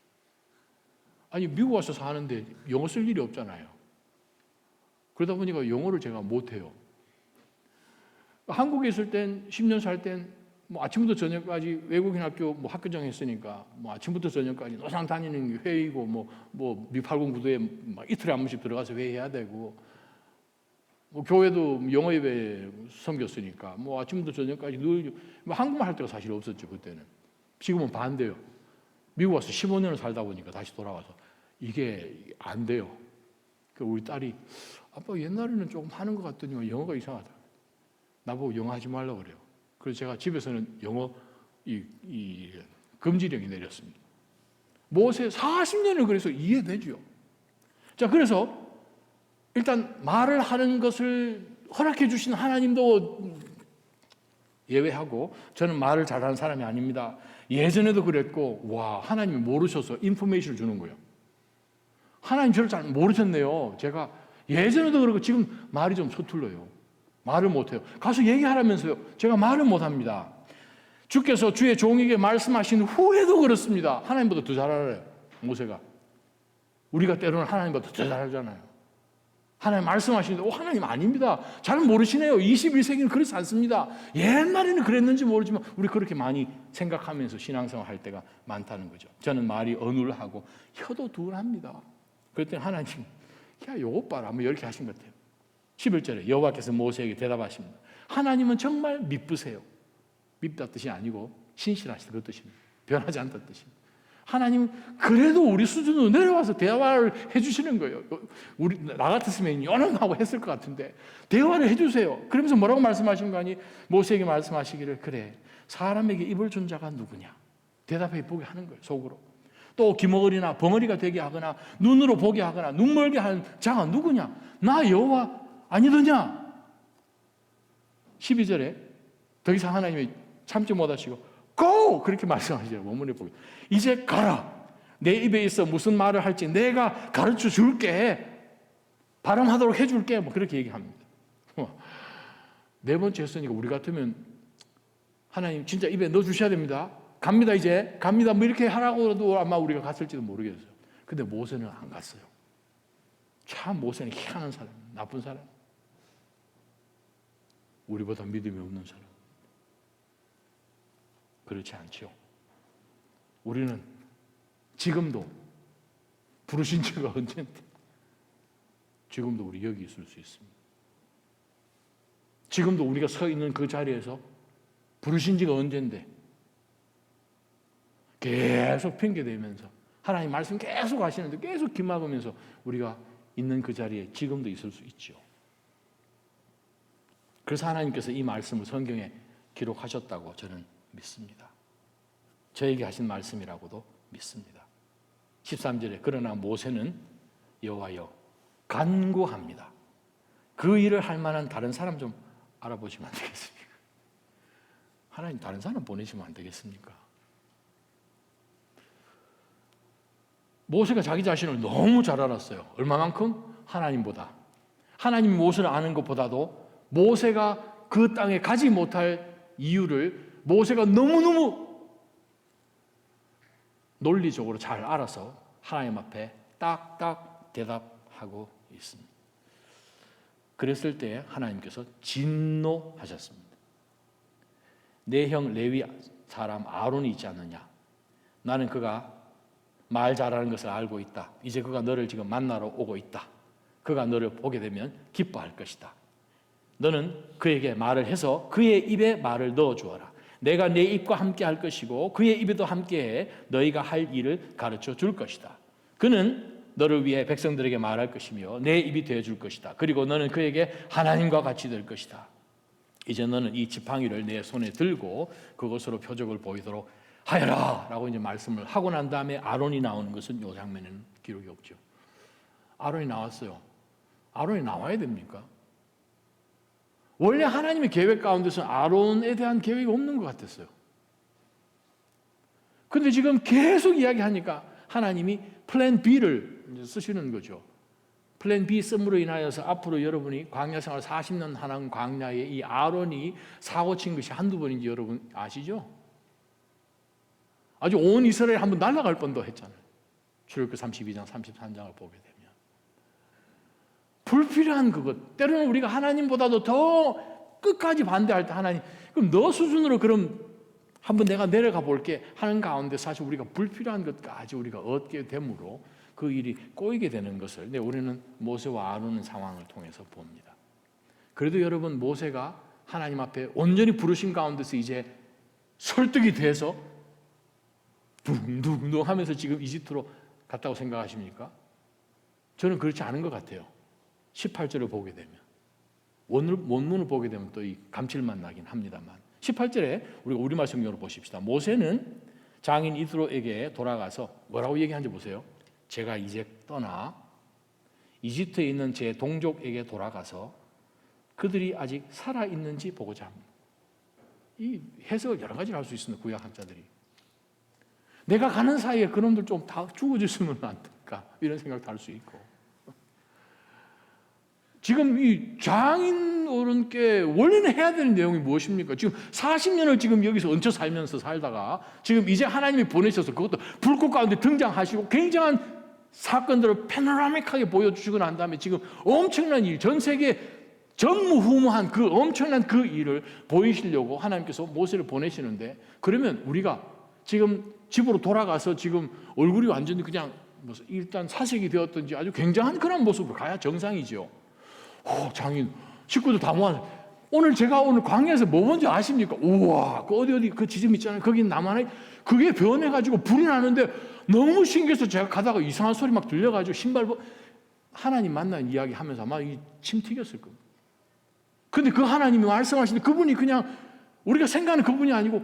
아니 미국 와서 사는데 영어 쓸 일이 없잖아요. 그러다 보니까 영어를 제가 못 해요. 한국에 있을 땐 10년 살 땐 아침부터 저녁까지 외국인 학교 학교장 했으니까 아침부터 저녁까지 노상 다니는 회의고 미8군 구도에 이틀에 한 번씩 들어가서 회의해야 되고 교회도 영어 예배 섬겼으니까 아침부터 저녁까지 늘 한국말 할 때가 사실 없었죠. 그때는. 지금은 반대요. 미국 와서 15년을 살다 보니까 다시 돌아와서 이게 안 돼요. 우리 딸이 아빠 옛날에는 조금 하는 것 같더니만 영어가 이상하다. 나보고 영어 하지 말라고 그래요. 그래서 제가 집에서는 영어 금지령이 내렸습니다. 모세 40년을 그래서 이해되죠. 자, 그래서 일단 말을 하는 것을 허락해 주신 하나님도 예외하고 저는 말을 잘하는 사람이 아닙니다. 예전에도 그랬고 하나님이 모르셔서 인포메이션을 주는 거예요. 하나님 저를 잘 모르셨네요. 제가 예전에도 그렇고 지금 말이 좀 서툴러요. 말을 못해요. 가서 얘기하라면서요. 제가 말을 못합니다. 주께서 주의 종에게 말씀하신 후에도 그렇습니다. 하나님보다 더 잘 알아요. 모세가. 우리가 때로는 하나님보다 더 잘 알잖아요. 하나님 말씀하시는데 하나님 아닙니다. 잘 모르시네요. 21세기는 그렇지 않습니다. 옛날에는 그랬는지 모르지만 우리 그렇게 많이 생각하면서 신앙생활 할 때가 많다는 거죠. 저는 말이 어눌하고 혀도 둔합니다. 그랬더니 하나님 야 요것 봐라 이렇게 하신 것 같아요. 11절에 여호와께서 모세에게 대답하십니다. 하나님은 정말 미쁘세요. 밉다 뜻이 아니고 신실하시다 그 뜻입니다. 변하지 않다 뜻입니다. 하나님 그래도 우리 수준으로 내려와서 대화를 해주시는 거예요. 나 같았으면 연언하고 했을 것 같은데 대화를 해주세요. 그러면서 뭐라고 말씀하신 거 아니? 모세에게 말씀하시기를 그래 사람에게 입을 준 자가 누구냐? 대답해 보게 하는 거예요. 속으로. 또 기머거리나 벙어리가 되게 하거나 눈으로 보게 하거나 눈 멀게 하는 자가 누구냐? 나 여호와 아니더냐? 12절에 더 이상 하나님이 참지 못하시고 Go! 그렇게 말씀하시죠. 원문에 보게. 이제 가라. 내 입에 있어 무슨 말을 할지 내가 가르쳐 줄게. 발음하도록 해줄게. 뭐 그렇게 얘기합니다. 네 번째 했으니까 우리 같으면 하나님 진짜 입에 넣어주셔야 됩니다. 갑니다 이제. 갑니다. 뭐 이렇게 하라고도 아마 우리가 갔을지도 모르겠어요. 근데 모세는 안 갔어요. 참 모세는 희한한 사람, 나쁜 사람. 우리보다 믿음이 없는 사람. 그렇지 않죠. 우리는 지금도 부르신 지가 언젠데 지금도 우리 여기 있을 수 있습니다. 지금도 우리가 서 있는 그 자리에서 부르신 지가 언젠데 계속 핑계대면서 하나님 말씀 계속 하시는데 계속 기막으면서 우리가 있는 그 자리에 지금도 있을 수 있죠. 그래서 하나님께서 이 말씀을 성경에 기록하셨다고 저는 믿습니다. 저에게 하신 말씀이라고도 믿습니다. 13절에 그러나 모세는 여호와여 간구합니다. 그 일을 할 만한 다른 사람 좀 알아보시면 안 되겠습니까? 하나님 다른 사람 보내시면 안 되겠습니까? 모세가 자기 자신을 너무 잘 알았어요. 얼마만큼? 하나님보다. 하나님 모세를 아는 것보다도 모세가 그 땅에 가지 못할 이유를 모세가 너무너무 논리적으로 잘 알아서 하나님 앞에 딱딱 대답하고 있습니다. 그랬을 때 하나님께서 진노하셨습니다. 내 형 레위 사람 아론이 있지 않느냐? 나는 그가 말 잘하는 것을 알고 있다. 이제 그가 너를 지금 만나러 오고 있다. 그가 너를 보게 되면 기뻐할 것이다. 너는 그에게 말을 해서 그의 입에 말을 넣어 주어라. 내가 내 입과 함께 할 것이고 그의 입에도 함께해 너희가 할 일을 가르쳐 줄 것이다. 그는 너를 위해 백성들에게 말할 것이며 내 입이 되어 줄 것이다. 그리고 너는 그에게 하나님과 같이 될 것이다. 이제 너는 이 지팡이를 내 손에 들고 그것으로 표적을 보이도록 하여라 라고 이제 말씀을 하고 난 다음에 아론이 나오는 것은 이 장면에는 기록이 없죠. 아론이 나왔어요. 아론이 나와야 됩니까? 원래 하나님의 계획 가운데서 아론에 대한 계획이 없는 것 같았어요. 그런데 지금 계속 이야기하니까 하나님이 플랜 B를 쓰시는 거죠. 플랜 B 씀으로 인하여서 앞으로 여러분이 광야 생활 40년 하는 광야에 이 아론이 사고 친 것이 한두 번인지 여러분 아시죠? 아주 온 이스라엘 한번 날아갈 뻔도 했잖아요. 출애굽기 32장 33장을 보게 되면 불필요한 그것, 때로는 우리가 하나님보다도 더 끝까지 반대할 때 하나님 그럼 너 수준으로 그럼 한번 내가 내려가 볼게 하는 가운데 사실 우리가 불필요한 것까지 우리가 얻게 되므로 그 일이 꼬이게 되는 것을 우리는 모세와 아론의 상황을 통해서 봅니다. 그래도 여러분 모세가 하나님 앞에 온전히 부르신 가운데서 이제 설득이 돼서 둥둥둥 하면서 지금 이집트로 갔다고 생각하십니까? 저는 그렇지 않은 것 같아요. 18절을 보게 되면 원문을 보게 되면 또 이 감칠맛 나긴 합니다만 18절에 우리가 우리말 성경으로 보십시다. 모세는 장인 이드로에게 돌아가서 뭐라고 얘기하는지 보세요. 제가 이제 떠나 이집트에 있는 제 동족에게 돌아가서 그들이 아직 살아있는지 보고자 합니다. 이 해석을 여러 가지를 할 수 있습니다. 구약학자들이. 내가 가는 사이에 그놈들 좀 다 죽어졌으면 안 될까 이런 생각도 할 수 있고 지금 이 장인 어른께 원래는 해야 되는 내용이 무엇입니까? 지금 40년을 지금 여기서 얹혀 살다가 지금 이제 하나님이 보내셔서 그것도 불꽃 가운데 등장하시고 굉장한 사건들을 패노라믹하게 보여주시고 난 다음에 지금 엄청난 일, 전 세계 전무후무한 그 엄청난 그 일을 보이시려고 하나님께서 모세를 보내시는데 그러면 우리가 지금 집으로 돌아가서 지금 얼굴이 완전히 그냥 일단 사색이 되었든지 아주 굉장한 그런 모습으로 가야 정상이죠. 장인 식구들 다 모아. 오늘 제가 오늘 광야에서 뭐 본지 아십니까? 우와, 그 어디 그 지점 있잖아요. 거기 나만의 그게 변해가지고 불이 나는데 너무 신기해서 제가 가다가 이상한 소리 막 들려가지고 하나님 만난 이야기 하면서 아마 침 튀겼을 겁니다. 근데 그 하나님이 말씀하시는데 그분이 그냥 우리가 생각하는 그분이 아니고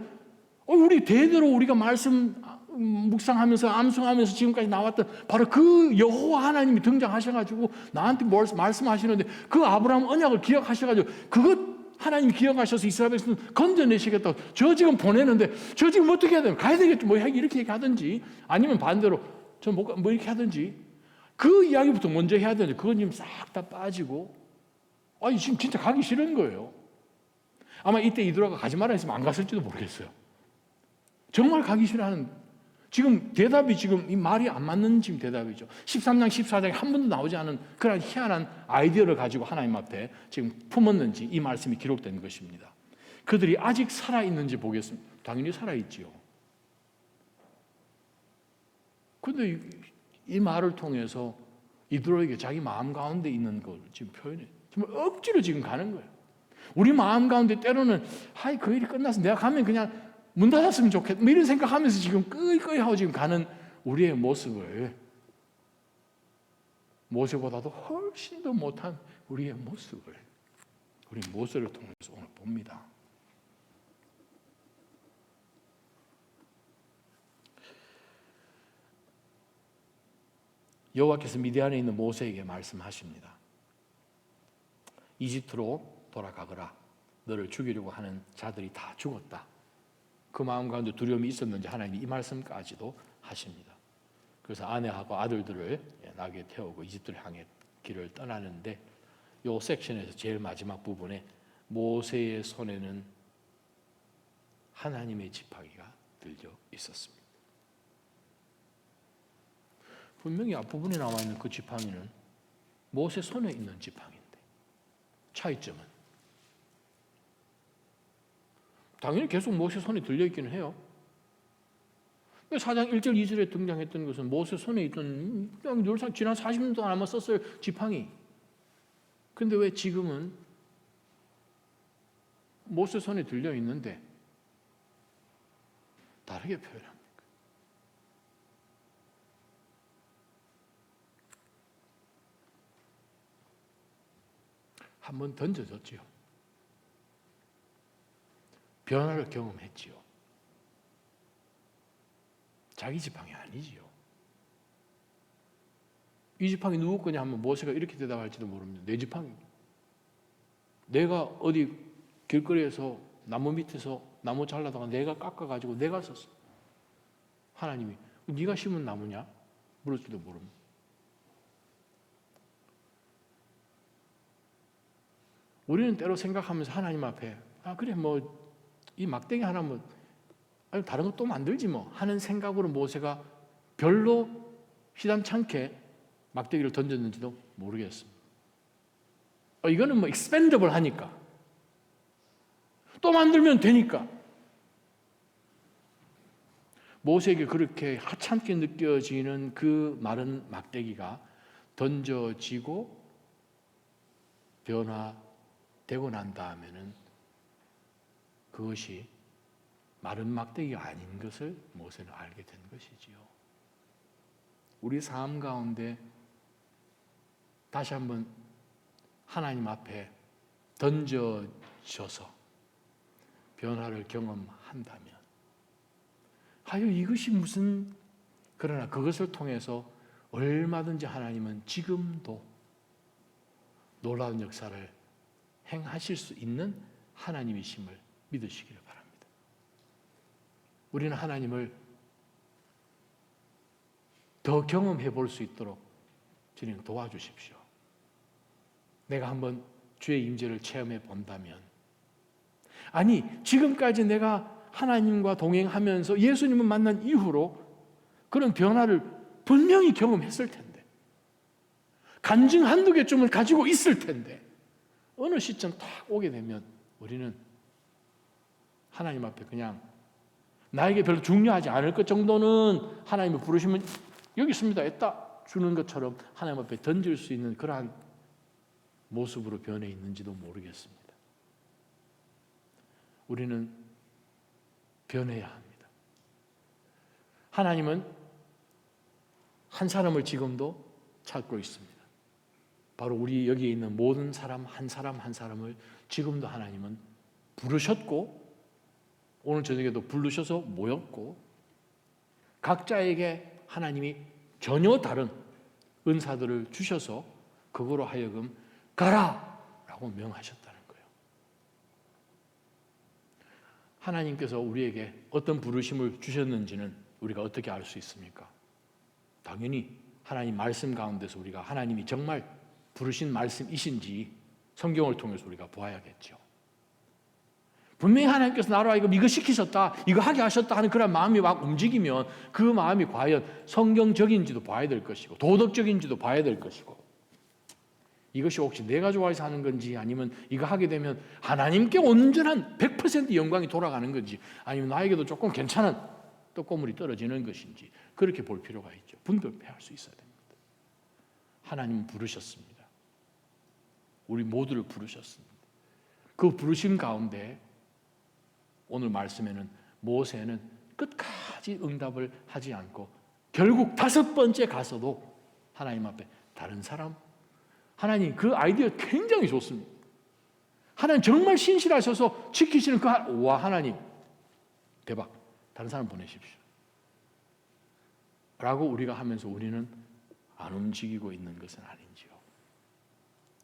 우리 대대로 우리가 말씀 묵상하면서 암송하면서 지금까지 나왔던 바로 그 여호와 하나님이 등장하셔가지고 나한테 말씀하시는데 그 아브라함 언약을 기억하셔가지고 그것 하나님 기억하셔서 이스라엘에서는 건져내시겠다고 저 지금 보내는데 저 지금 어떻게 해야 되나 가야 되겠죠. 뭐 이렇게 얘기하든지 아니면 반대로 저 뭐 이렇게 하든지 그 이야기부터 먼저 해야 되는데 그건 지금 싹 다 빠지고 지금 진짜 가기 싫은 거예요. 아마 이때 이도라가 가지 말라 했으면 안 갔을지도 모르겠어요. 정말 가기 싫어하는 지금 대답이 지금 이 말이 안 맞는 지금 대답이죠. 13장 14장에 한 번도 나오지 않은 그런 희한한 아이디어를 가지고 하나님 앞에 지금 품었는지 이 말씀이 기록된 것입니다. 그들이 아직 살아있는지 보겠습니다. 당연히 살아있지요. 그런데 이 말을 통해서 이들에게 자기 마음 가운데 있는 걸 지금 표현해. 정말 억지로 지금 가는 거예요. 우리 마음 가운데 때로는 그 일이 끝나서 내가 가면 그냥 문 닫았으면 좋겠다. 이런 생각하면서 지금 끄이끄이 하고 지금 가는 우리의 모습을 모세보다도 훨씬 더 못한 우리의 모습을 우리 모세를 통해서 오늘 봅니다. 여호와께서 미디안에 있는 모세에게 말씀하십니다. 이집트로 돌아가거라. 너를 죽이려고 하는 자들이 다 죽었다. 그 마음 가운데 두려움이 있었는지 하나님이 이 말씀까지도 하십니다. 그래서 아내하고 아들들을 나귀에 태우고 이집트를 향해 길을 떠나는데 이 섹션에서 제일 마지막 부분에 모세의 손에는 하나님의 지팡이가 들려 있었습니다. 분명히 앞부분에 나와 있는 그 지팡이는 모세 손에 있는 지팡이인데 차이점은 당연히 계속 모세 손에 들려있기는 해요. 4장 1절 2절에 등장했던 것은 모세 손에 있던 그냥 늘상 지난 40년 동안 아마 썼을 지팡이. 근데 왜 지금은 모세 손에 들려있는데 다르게 표현합니까? 한번 던져졌지요. 변화를 경험했지요. 자기 지팡이 아니지요. 이 지팡이 누구 거냐 하면 모세가 이렇게 대답할지도 모릅니다. 내 지팡이. 내가 어디 길거리에서 나무 밑에서 나무 잘라다가 내가 깎아가지고 내가 썼어. 하나님이 네가 심은 나무냐? 물을지도 모릅니다. 우리는 때로 생각하면서 하나님 앞에 그래 이 막대기 하나 다른 거 또 만들지 하는 생각으로 모세가 별로 시담찮게 막대기를 던졌는지도 모르겠습니다. 이거는 expendable 하니까 또 만들면 되니까 모세에게 그렇게 하찮게 느껴지는 그 마른 막대기가 던져지고 변화되고 난 다음에는 그것이 마른 막대기가 아닌 것을 모세는 알게 된 것이지요. 우리 삶 가운데 다시 한번 하나님 앞에 던져져서 변화를 경험한다면 이것이 무슨 그러나 그것을 통해서 얼마든지 하나님은 지금도 놀라운 역사를 행하실 수 있는 하나님이심을 믿으시기를 바랍니다. 우리는 하나님을 더 경험해 볼 수 있도록 주님 도와주십시오. 내가 한번 주의 임재를 체험해 본다면 지금까지 내가 하나님과 동행하면서 예수님을 만난 이후로 그런 변화를 분명히 경험했을 텐데 간증 한두 개쯤을 가지고 있을 텐데 어느 시점 딱 오게 되면 우리는 하나님 앞에 그냥 나에게 별로 중요하지 않을 것 정도는 하나님이 부르시면 여기 있습니다 했다 주는 것처럼 하나님 앞에 던질 수 있는 그러한 모습으로 변해 있는지도 모르겠습니다. 우리는 변해야 합니다. 하나님은 한 사람을 지금도 찾고 있습니다. 바로 우리 여기에 있는 모든 사람 한 사람을 지금도 하나님은 부르셨고 오늘 저녁에도 부르셔서 모였고 각자에게 하나님이 전혀 다른 은사들을 주셔서 그거로 하여금 가라! 라고 명하셨다는 거예요. 하나님께서 우리에게 어떤 부르심을 주셨는지는 우리가 어떻게 알 수 있습니까? 당연히 하나님 말씀 가운데서 우리가 하나님이 정말 부르신 말씀이신지 성경을 통해서 우리가 보아야겠죠. 분명히 하나님께서 나로 하여금 이거 시키셨다, 이거 하게 하셨다 하는 그런 마음이 막 움직이면 그 마음이 과연 성경적인지도 봐야 될 것이고 도덕적인지도 봐야 될 것이고 이것이 혹시 내가 좋아해서 하는 건지 아니면 이거 하게 되면 하나님께 온전한 100% 영광이 돌아가는 건지 아니면 나에게도 조금 괜찮은 떡고물이 떨어지는 것인지 그렇게 볼 필요가 있죠. 분별해야 할 수 있어야 됩니다. 하나님은 부르셨습니다. 우리 모두를 부르셨습니다. 그 부르심 가운데 오늘 말씀에는 모세는 끝까지 응답을 하지 않고 결국 5번째 가서도 하나님 앞에 다른 사람 하나님 그 아이디어 굉장히 좋습니다. 하나님 정말 신실하셔서 지키시는 와 하나님 대박 다른 사람 보내십시오 라고 우리가 하면서 우리는 안 움직이고 있는 것은 아닌지요.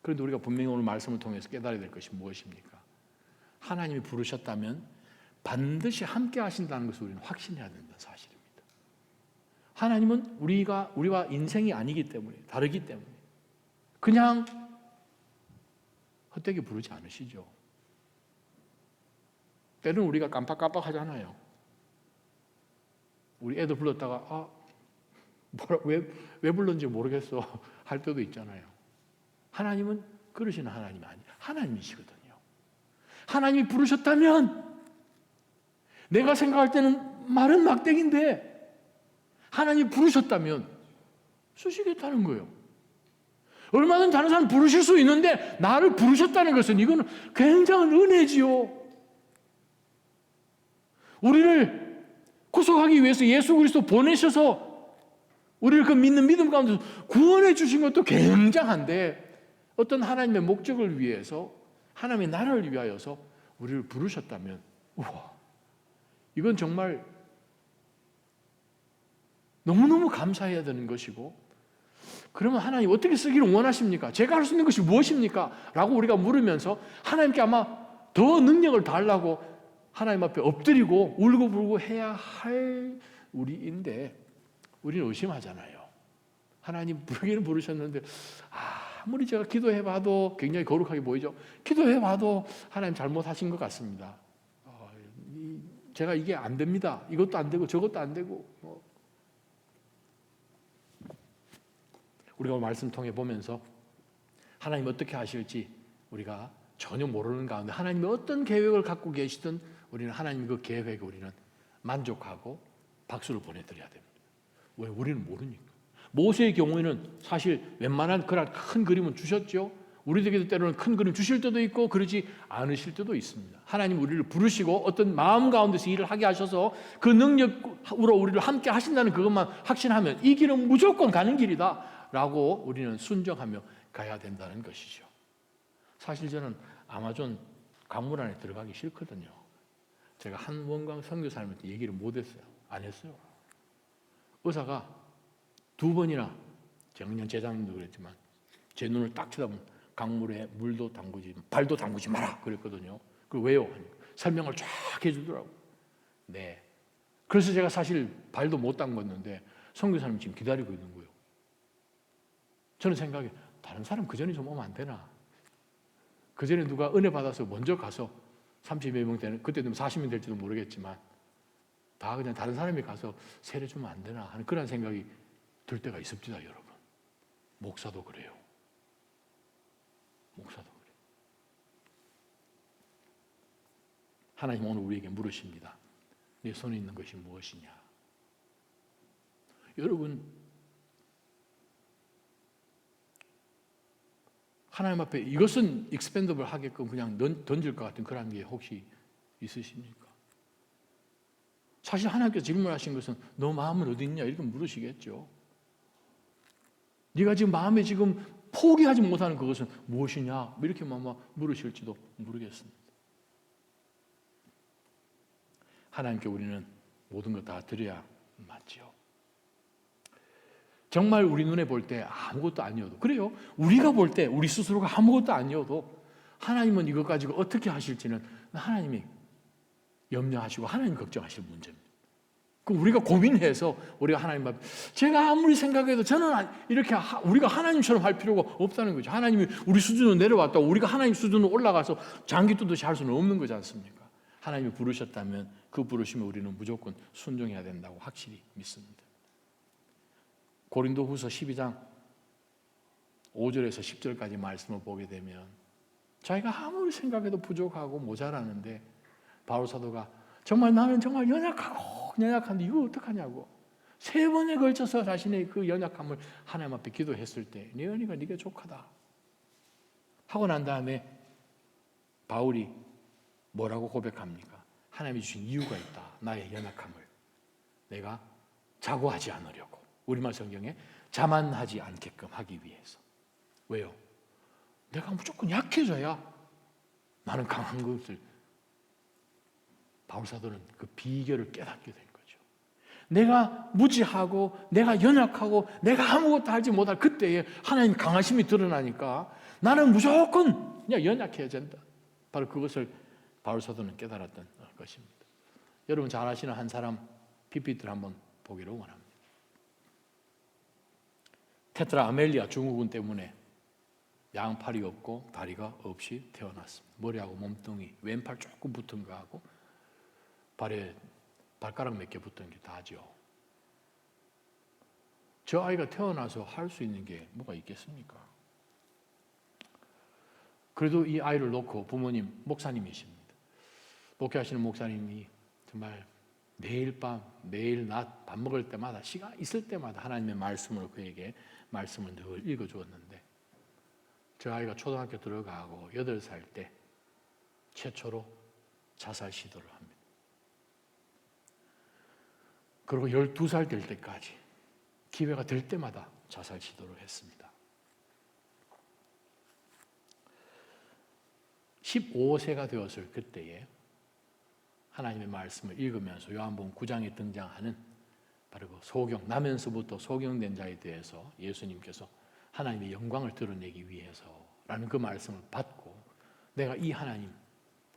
그런데 우리가 분명히 오늘 말씀을 통해서 깨달아야 될 것이 무엇입니까? 하나님이 부르셨다면 반드시 함께 하신다는 것을 우리는 확신해야 된다는 사실입니다. 하나님은 우리와 인생이 아니기 때문에 다르기 때문에 그냥 헛되게 부르지 않으시죠. 때로는 우리가 깜빡깜빡 하잖아요. 우리 애들 불렀다가 왜 불렀는지 모르겠어 할 때도 있잖아요. 하나님은 그러시는 하나님이 아니에요. 하나님이시거든요. 하나님이 부르셨다면 내가 생각할 때는 말은 막대기인데 하나님이 부르셨다면 쓰시겠다는 거예요. 얼마든 다른 사람 부르실 수 있는데 나를 부르셨다는 것은 이거는 굉장한 은혜지요. 우리를 구속하기 위해서 예수 그리스도 보내셔서 우리를 그 믿는 믿음 가운데서 구원해 주신 것도 굉장한데 어떤 하나님의 목적을 위해서 하나님의 나라를 위하여서 우리를 부르셨다면 우와 이건 정말 너무너무 감사해야 되는 것이고 그러면 하나님 어떻게 쓰기를 원하십니까? 제가 할 수 있는 것이 무엇입니까? 라고 우리가 물으면서 하나님께 아마 더 능력을 달라고 하나님 앞에 엎드리고 울고불고 해야 할 우리인데 우리는 의심하잖아요. 하나님 부르기는 부르셨는데 아무리 제가 기도해봐도 굉장히 거룩하게 보이죠. 기도해봐도 하나님 잘못하신 것 같습니다. 제가 이게 안 됩니다. 이것도 안 되고 저것도 안 되고 우리가 말씀 통해 보면서 하나님 어떻게 하실지 우리가 전혀 모르는 가운데 하나님이 어떤 계획을 갖고 계시든 우리는 하나님 그 계획에 우리는 만족하고 박수를 보내드려야 됩니다. 왜? 우리는 모르니까. 모세의 경우에는 사실 웬만한 그런 큰 그림은 주셨죠. 우리에게도 때로는 큰 그림 주실 때도 있고 그러지 않으실 때도 있습니다. 하나님 우리를 부르시고 어떤 마음 가운데서 일을 하게 하셔서 그 능력으로 우리를 함께 하신다는 그것만 확신하면 이 길은 무조건 가는 길이다 라고 우리는 순종하며 가야 된다는 것이죠. 사실 저는 아마존 강물 안에 들어가기 싫거든요. 제가 한 원광 선교사님한테 얘기를 못했어요. 안 했어요. 의사가 2번이나 작년 재작년도 그랬지만 제 눈을 딱 쳐다보면 강물에 물도 담그지 발도 담그지 마라 그랬거든요. 그 왜요? 설명을 쫙 해주더라고. 네. 그래서 제가 사실 발도 못 담궜는데 선교사님 지금 기다리고 있는 거예요. 저는 생각에 다른 사람 그 전에 좀 오면 안 되나? 그 전에 누가 은혜 받아서 먼저 가서 30여 명 되는 그때 되면 40명 될지도 모르겠지만 다 그냥 다른 사람이 가서 세례 주면 안 되나 하는 그런 생각이 들 때가 있습니다, 여러분. 목사도 그래요. 목사도 그래요. 하나님 오늘 우리에게 물으십니다. 내 손에 있는 것이 무엇이냐? 여러분 하나님 앞에 이것은 익스펜더블 하게끔 그냥 던질 것 같은 그런 게 혹시 있으십니까? 사실 하나님께서 질문하신 것은 너 마음은 어디 있냐 이렇게 물으시겠죠. 네가 지금 마음에 지금 포기하지 못하는 그것은 무엇이냐 이렇게만 물으실지도 모르겠습니다. 하나님께 우리는 모든 것 다 드려야 맞지요. 정말 우리 눈에 볼 때 아무것도 아니어도, 그래요, 우리가 볼 때 우리 스스로가 아무것도 아니어도 하나님은 이것 가지고 어떻게 하실지는 하나님이 염려하시고 하나님 걱정하실 문제입니다. 그럼 우리가 고민해서 우리가 하나님 앞에, 제가 아무리 생각해도 저는 이렇게 우리가 하나님처럼 할 필요가 없다는 거죠. 하나님이 우리 수준으로 내려왔다고 우리가 하나님 수준으로 올라가서 장기 뚜듯이 할 수는 없는 거지 않습니까? 하나님이 부르셨다면 그 부르심에 우리는 무조건 순종해야 된다고 확실히 믿습니다. 고린도후서 12장 5절에서 10절까지 말씀을 보게 되면 자기가 아무리 생각해도 부족하고 모자라는데 바울 사도가 정말 나는 정말 연약한데 이거 어떡하냐고 3번에 걸쳐서 자신의 그 연약함을 하나님 앞에 기도했을 때 네 은혜가 네게 족하다 하고 난 다음에 바울이 뭐라고 고백합니까? 하나님이 주신 이유가 있다. 나의 연약함을 내가 자고하지 않으려고, 우리말 성경에 자만하지 않게끔 하기 위해서. 왜요? 내가 무조건 약해져야 나는 강한 것을, 바울 사도는 그 비결을 깨닫게 된 거죠. 내가 무지하고 내가 연약하고 내가 아무것도 하지 못할 그때에 하나님 강하심이 드러나니까 나는 무조건 그냥 연약해야 된다. 바로 그것을 바울 사도는 깨달았던 것입니다. 여러분 잘 아시는 한 사람 PPT를 한번 보기를 원합니다. 테트라 아멜리아 증후군 때문에 양팔이 없고 다리가 없이 태어났습니다. 머리하고 몸뚱이, 왼팔 조금 붙은 거하고 발에 발가락 몇 개 붙은 게 다죠. 저 아이가 태어나서 할 수 있는 게 뭐가 있겠습니까? 그래도 이 아이를 놓고 부모님, 목사님이십니다. 목회하시는 목사님이 정말 매일 밤, 매일 낮, 밥 먹을 때마다, 시간 있을 때마다 하나님의 말씀으로 그에게 말씀을 늘 읽어주었는데 저 아이가 초등학교 들어가고 8살 때 최초로 자살 시도를 합니다. 그리고 12살 될 때까지 기회가 될 때마다 자살 시도를 했습니다. 15세가 되었을 그때에 하나님의 말씀을 읽으면서 요한복음 9장에 등장하는 바로 그 소경, 나면서부터 소경된 자에 대해서 예수님께서 하나님의 영광을 드러내기 위해서라는 그 말씀을 받고 내가 이 하나님,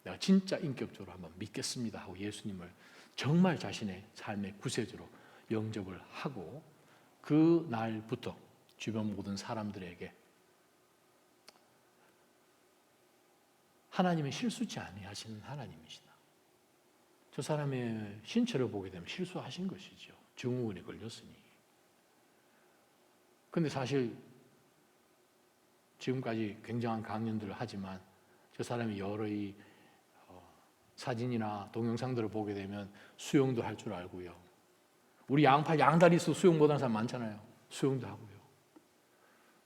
내가 진짜 인격적으로 한번 믿겠습니다 하고 예수님을 정말 자신의 삶의 구세주로 영접을 하고 그 날부터 주변 모든 사람들에게 하나님은 실수치 아니하시는 하나님이시다. 저 사람의 신체를 보게 되면 실수하신 것이죠. 증후군에 걸렸으니. 그런데 사실 지금까지 굉장한 강연들을 하지만 저 사람이 여러 이 사진이나 동영상들을 보게 되면 수영도 할 줄 알고요. 우리 양팔 양다리 수 수영 못하는 사람 많잖아요. 수영도 하고요.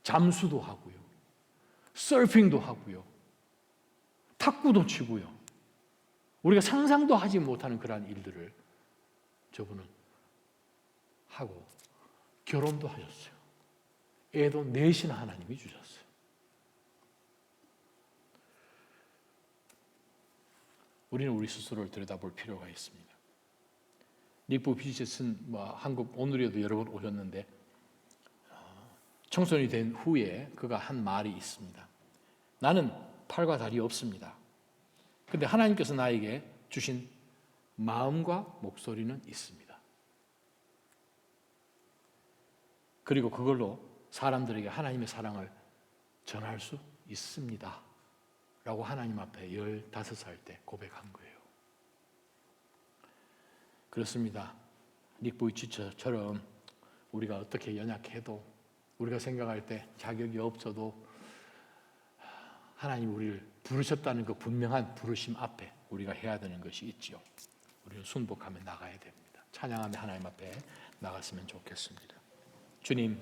잠수도 하고요. 서핑도 하고요. 탁구도 치고요. 우리가 상상도 하지 못하는 그러한 일들을 저분은 하고 결혼도 하셨어요. 애도 넷이나 하나님이 주셨어요. 우리는 우리 스스로를 들여다볼 필요가 있습니다. 닉보 피지슨 한국 오늘에도 여러 번 오셨는데 청소년이 된 후에 그가 한 말이 있습니다. 나는 팔과 다리 없습니다. 그런데 하나님께서 나에게 주신 마음과 목소리는 있습니다. 그리고 그걸로 사람들에게 하나님의 사랑을 전할 수 있습니다. 라고 하나님 앞에 15살 때 고백한 거예요. 그렇습니다. 닉 보이치처럼 우리가 어떻게 연약해도 우리가 생각할 때 자격이 없어도 하나님 우리를 부르셨다는 그 분명한 부르심 앞에 우리가 해야 되는 것이 있지요. 우리는 순복하며 나가야 됩니다. 찬양하며 하나님 앞에 나갔으면 좋겠습니다. 주님,